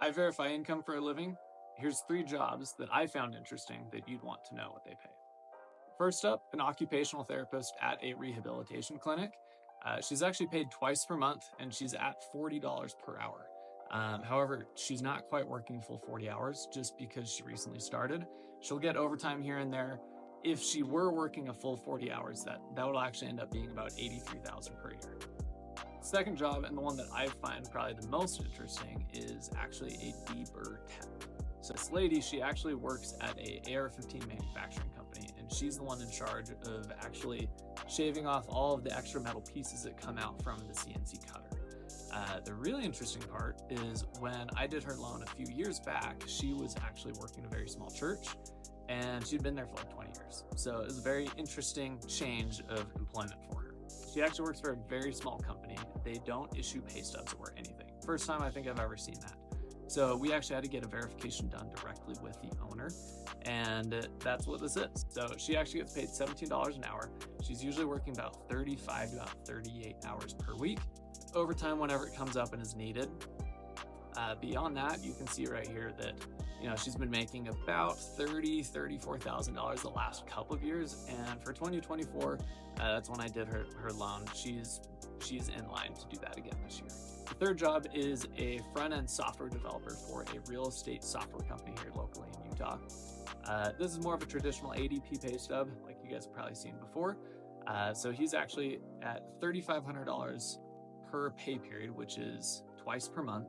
I verify income for a living. Here's 3 jobs that I found interesting that you'd want to know what they pay. First up, an occupational therapist at a rehabilitation clinic. She's actually paid twice per month and she's at $40 per hour. However, she's not quite working full 40 hours just because she recently started. She'll get overtime here and there. If she were working a full 40 hours, that would actually end up being about 83,000 per year. Second job, and the one that I find probably the most interesting, is actually a deburr temp. So this lady, she actually works at a AR-15 manufacturing company, and she's the one in charge of actually shaving off all of the extra metal pieces that come out from the CNC cutter. The really interesting part is when I did her loan a few years back, she was actually working in a very small church, and she'd been there for like 20 years. So it was a very interesting change of employment for her. She actually works for a very small company. They don't issue pay stubs or anything. First time I think I've ever seen that. So we actually had to get a verification done directly with the owner, and that's what this is. So she actually gets paid $17 an hour. She's usually working about 35 to about 38 hours per week. Overtime whenever it comes up and is needed. Beyond that, you can see right here that she's been making about $34,000 the last couple of years, and for 2024, that's when I did her loan. She's in line to do that again this year. The third job is a front-end software developer for a real estate software company here locally in Utah. This is more of a traditional ADP pay stub, like you guys have probably seen before. So he's actually at $3,500 per pay period, which is twice per month.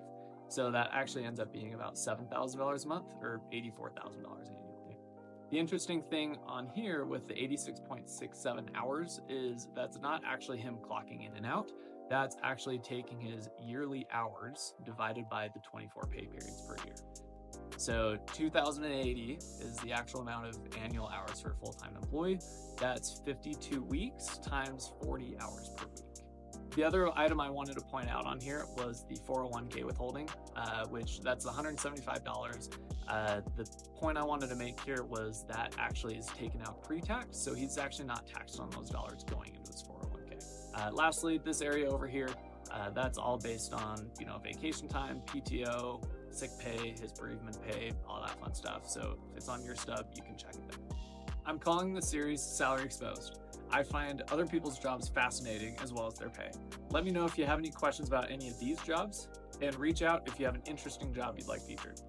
So that actually ends up being about $7,000 a month, or $84,000 annually. The interesting thing on here with the 86.67 hours is that's not actually him clocking in and out. That's actually taking his yearly hours divided by the 24 pay periods per year. So 2,080 is the actual amount of annual hours for a full-time employee. That's 52 weeks times 40 hours per week. The other item I wanted to point out on here was the 401k withholding, which that's $175. The point I wanted to make here was that actually is taken out pre-tax, so he's actually not taxed on those dollars going into his 401k. Lastly, this area over here, that's all based on vacation time, PTO, sick pay, his bereavement pay, all that fun stuff. So if it's on your stub, you can check it there. I'm calling this series Salary Exposed. I find other people's jobs fascinating as well as their pay. Let me know if you have any questions about any of these jobs, and reach out if you have an interesting job you'd like featured.